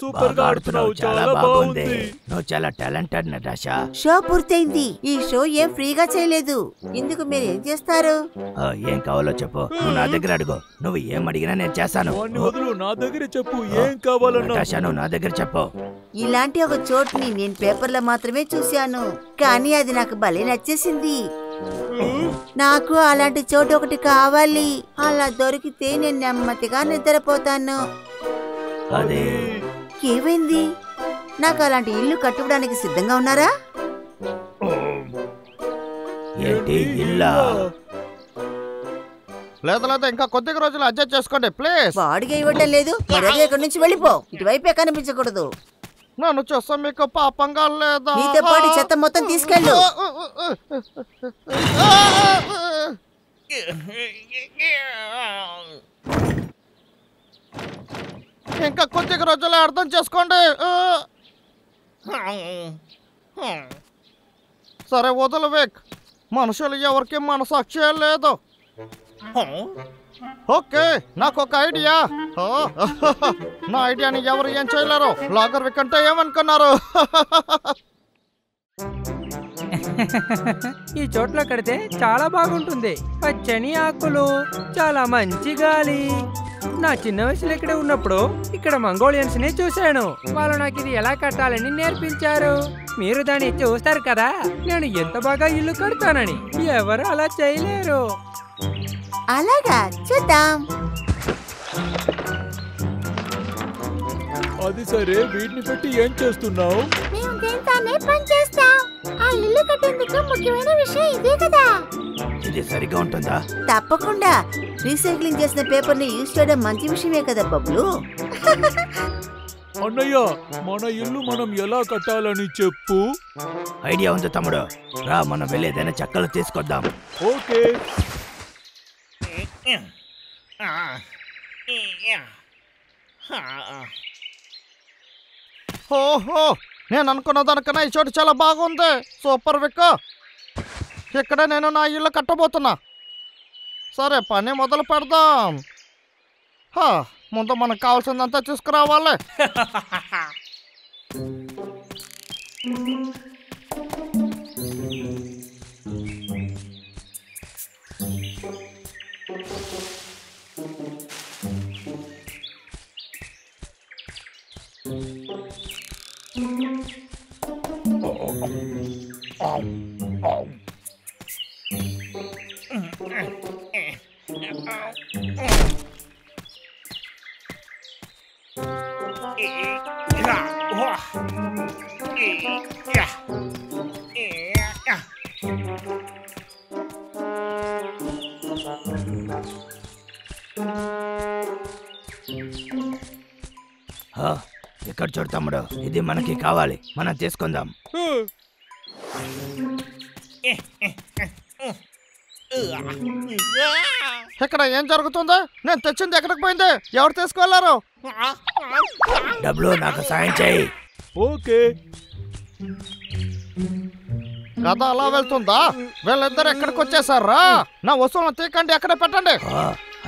Super గా ఆడుతున్నావు, చాలా బాగుంది. నువ్వు చాలా టాలెంటెడ్ నటాషా. షో పూర్తయింది. ఈ షో ఏం ఫ్రీగా చేయలేదు. ఇందుకు మీరు ఏం చేస్తారు? ఏం కావాలో చెప్పు, నువ్వు నా దగ్గర అడుగు. నువ్వు ఏం అడిగినా నేను చేస్తాను. నా దగ్గర చెప్పు, ఏం కావాలన్నా. నటాషా, నువ్వు నా దగ్గర చెప్పు. ఇలాంటి ఒక చోటుని నేను పేపర్లో మాత్రమే చూశాను, కానీ అది నాకు భలే నచ్చేసింది. నాకు అలాంటి చోటు ఒకటి కావాలి. అలా దొరికితే నేను నెమ్మదిగా నిద్రపోతాను. అదే ఏమైంది? నాకు అలాంటి ఇల్లు కట్టుకోవడానికి సిద్ధంగా ఉన్నారా? ఏంటి ఇల్లా? లేదా ఇంకా కొద్దిగా రోజులు అడ్జస్ట్ చేసుకోండి ప్లీజ్. బాడిగా ఇవ్వడం లేదు. మరొక ఇక్కడి నుంచి వెళ్ళిపో. ఇటువైపే కనిపించకూడదు. నన్ను చూస్తా మీకు పాపంగా లేదా? నీతో పాటు చెత్త మొత్తం తీసుకెళ్ళు. ఇంకా కొద్దిగా రోజులే అర్థం చేసుకోండి. సరే వదలు వేక్. మనుషులు ఎవరికి మనసాక్షి లేదు. ఓకే, నాకు ఒక ఐడియా. నా ఐడియాని ఎవరు ఏం చేయలేరు. లాగర్ విక్ అంటే ఏమనుకున్నారు? ఈ చోట్ల కడితే చాలా బాగుంటుంది. పచ్చని ఆకులు, చాలా మంచి గాలి. నా చిన్న వయసులో ఇక్కడే ఉన్నప్పుడు ఇక్కడ మంగోలియన్స్ ని చూశాను. వాళ్ళు నాకు ఇది ఎలా కట్టాలని నేర్పించారు. మీరు దాన్ని చూస్తారు కదా, నేను ఎంత బాగా ఇల్లు కడతానని. ఎవరు అలా చేయలేరు. అలాగా, చూద్దాం. అది సరే, వీటిని పెట్టి ఏం చేస్తున్నావు? మేము దేంతానే పని చేస్తాం. ఆ ఇల్లు కట్టేందుకు ముఖ్యమైన విషయం ఇదే కదా. ఇది సరిగా ఉంటుందా? తప్పకుండా. రీసైక్లింగ్ చేసిన పేపర్ ని యూజ్ చేయడం మంచి విషయమే కదా బబ్లు. అన్నయ్య, మన ఇల్లు మనం ఎలా కట్టాలని చెప్పు. ఐడియా ఉంది తమ్ముడు. రా, మనం వెళ్ళి ఏదైనా చెక్కలు తీసుకొద్దాం. ఓకే. ఓహో, నేను అనుకున్న దానికన్నా ఈ చోటు చాలా బాగుంది. సూపర్ విక్. ఇక్కడ నేను నా ఇల్లు కట్టబోతున్నా. సరే, పని మొదలు పెడదాం. ముందు మనకు కావాల్సిందంతా తీసుకురావాలి. ఇక్కడ చూడు తమ్ముడు, ఇది మనకి కావాలి. మనం తీసుకుందాం. ఇక్కడ ఏం జరుగుతుందో? నేను తెచ్చింది ఎక్కడికి పోయింది? ఎవరు తీసుకువెళ్ళారు? డబ్బులు నాకు సాయం చేయి. ఓకే. కథ అలా వెళ్తుందా? వీళ్ళిద్దరు ఎక్కడికి వచ్చేసారా? నా వస్తువులను తీకండి, ఎక్కడ పెట్టండి.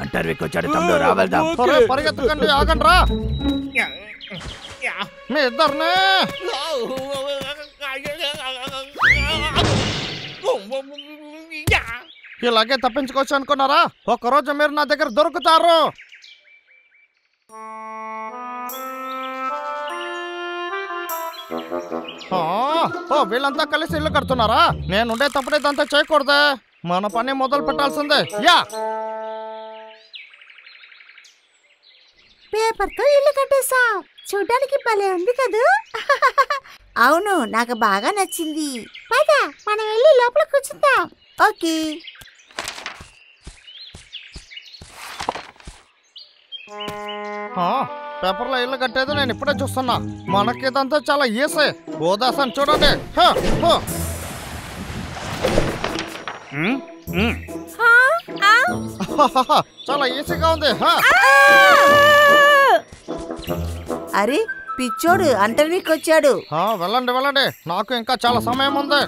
అంటారు వచ్చాడు తమ్ముడు, రా వెళ్దాం. పరిగెత్తకండి, ఆగండి రా. మీ ఇద్దరిని ఇలాగే తప్పించుకోవచ్చు అనుకున్నారా? ఒక్కరోజు మీరు నా దగ్గర దొరుకుతారు. వీళ్ళంతా కలిసి ఇల్లు కడుతున్నారా? నేనుండే తప్పుడు ఇదంతా చేయకూడదే. మన పని మొదలు పెట్టాల్సిందే. పేపర్ తో ఇల్లు కట్టేశాం. చూడడానికి భలే ఉంది కదూ? అవును, నాకు బాగా నచ్చింది. పద, మనం వెళ్ళి లోపల కూర్చుందాం. ఓకే. పేపర్లో ఇల్లు కట్టేది నేను ఇప్పుడే చూస్తున్నా. మనకి ఇదంతా చాలా ఈజీ. ఓదాసని చూడండి. చాలా ఈజీగా ఉంది. అరే, పిచ్చోడు అంటర్వీక్ వచ్చాడు. వెళ్ళండి వెళ్ళండి, నాకు ఇంకా చాలా సమయం ఉంది.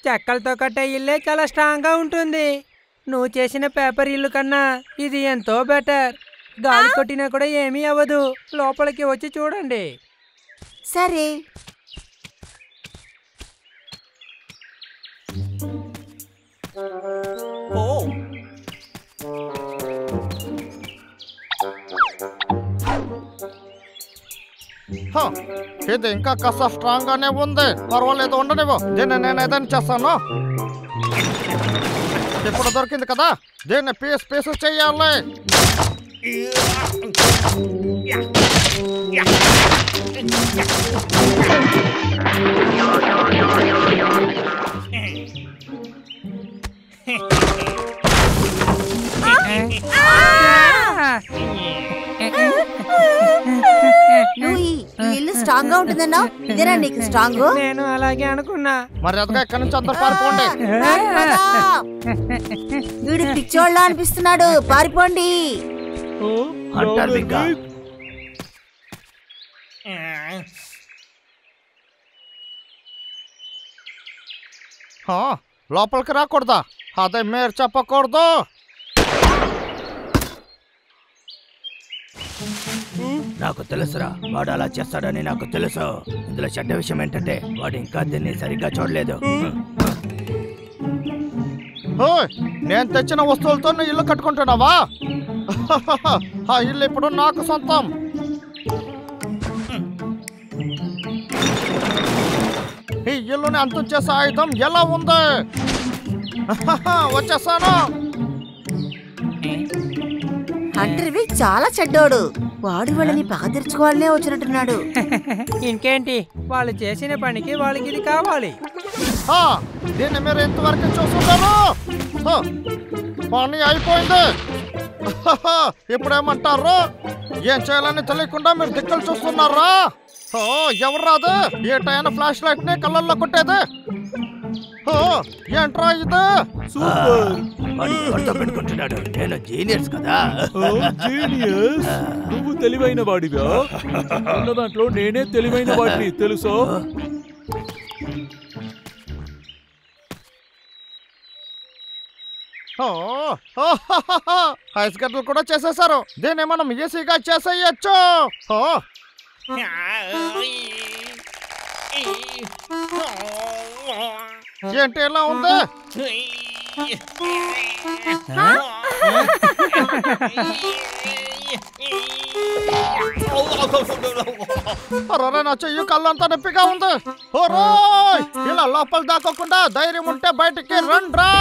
చెక్కలతో కట్టే ఇల్లే చాలా స్ట్రాంగ్ గా ఉంటుంది. నువ్వు చేసిన పేపర్ ఇల్లు కన్నా ఇది ఎంతో బెటర్. గాలి కొట్టినా కూడా ఏమీ అవ్వదు. లోపలికి వచ్చి చూడండి. సరే. ఇది ఇంకా కాస్త స్ట్రాంగ్ గానే ఉంది. పర్వాలేదు, ఉండనివ్వు. దీన్ని నేను ఏదైనా చేస్తాను. ఇప్పుడు దొరికింది కదా, దీన్ని పీస్ చెయ్యాలి. నువ్వు ఈ ఇల్లు స్ట్రాంగ్ గా ఉంటుందన్నావు. ఇదేనా నీకు స్ట్రాంగ్? నేను అలాగే అనుకున్నా. మరి అదిగా ఎక్కడి నుంచి అందరు పారిపోండి. వీడు పిచ్చోళ్ళ అనిపిస్తున్నాడు. పారిపోండి. అంటారు ఇంకా. లోపలికి రాకూడదా? అదే మీరు చెప్పకూడదు. నాకు తెలుసురా, వాడు అలా చేస్తాడని నాకు తెలుసు. ఇందులో చెడ్డ విషయం ఏంటంటే వాడు ఇంకా దీన్ని సరిగ్గా చూడలేదు. నేను తెచ్చిన వస్తువులతో నువ్వు ఇల్లు కట్టుకుంటున్నావా? ఆ ఇల్లు ఇప్పుడు నాకు సొంతం. ఈ ఇల్లుని అంతం చేసే ఆయుధం ఎలా ఉంది? వచ్చేసాను. హంటర్వి చాలా చెడ్డోడు. వాడు వాళ్ళని పగ తీర్చుకోవాలనే వచ్చినట్టున్నాడు. ఇంకేంటి, వాళ్ళు చేసిన పనికి వాళ్ళకి ఇది కావాలి. దీన్ని మీరు ఇంతవరకు చూస్తున్నారు. పని అయిపోయింది. ఇప్పుడేమంటారు? ఏం చేయాలని తెలియకుండా మీరు దిక్కులు చూస్తున్నారా? ఎవరు రాదు? ఏటైనా ఫ్లాష్ లైట్ ని కళ్ళల్లో కొట్టేది. ఏంట్రా ఇది? పెట్టుకుంటున్నాడు. నేను జీనియస్ కదా. జీనియస్? నువ్వు తెలివైన వాడివా? ఉన్న దాంట్లో నేనే తెలివైన వాడిని తెలుసో. ఐస్ గడ్డలు కూడా చేసేసారు. దీన్ని మనం ఈజీగా చేసేయచ్చు. ఏంటి ఎలా ఉంది? నా చెయ్యి కళ్ళంతా నొప్పిగా ఉంది. ఇలా లోపల దాకోకుండా ధైర్యం ఉంటే బయటికి రండ్రా.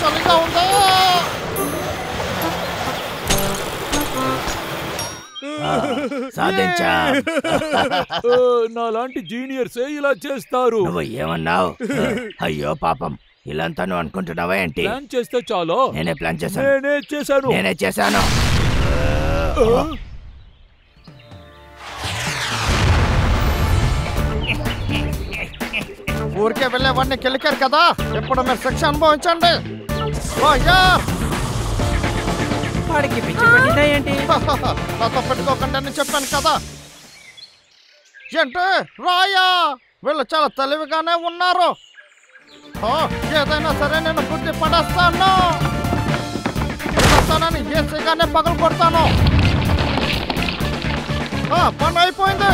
చలిగా ఉందా? సాధించా. నాలాంటి జీనియర్సే ఇలా చేస్తారు. నువ్వు ఏమన్నావు? అయ్యో పాపం, ఇలాంతా నువ్వు అనుకుంటున్నావా ఏంటి? ప్లాన్ చేస్తే చాలు. నేనే ప్లాన్ చేశాను. నేనే చేశాను. ఊరికే వెళ్ళేవాడిని కెలికారు కదా, ఇప్పుడు మీరు శిక్ష అనుభవించండి. వాడికి పిచ్చి పట్టిందా ఏంటి? నాతో పెట్టుకోకండి అని చెప్పాను కదా. ఏంటి రాయా? వీళ్ళు చాలా తెలివిగానే ఉన్నారు. ఏదైనా సరే నేను బుద్ధి పడేస్తాను. ఏసీగానే పగలు కొడతాను. పని అయిపోయింది.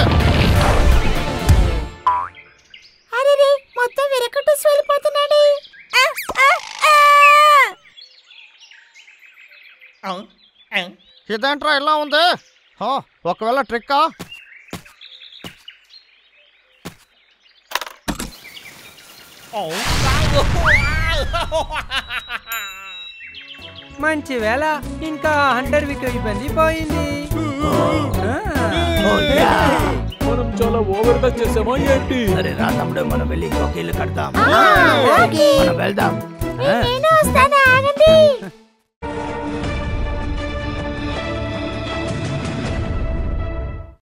మొత్తం విరకట్టు వెళ్ళిపోతున్నాడు. ఇదేంట్రా ఇలా ఉంది? ఒకవేళ ట్రిక్కా? మంచి వేళ, ఇంకా హంటర్ విక్ ఇబ్బంది పోయింది. మనం చాలా ఓవర్ గా చేసామా ఏంటి? సరే రా తమ్ముడు, మనం వెళ్ళి ఇంకొక ఇల్లు కడతాం. మనం వెళ్దాం.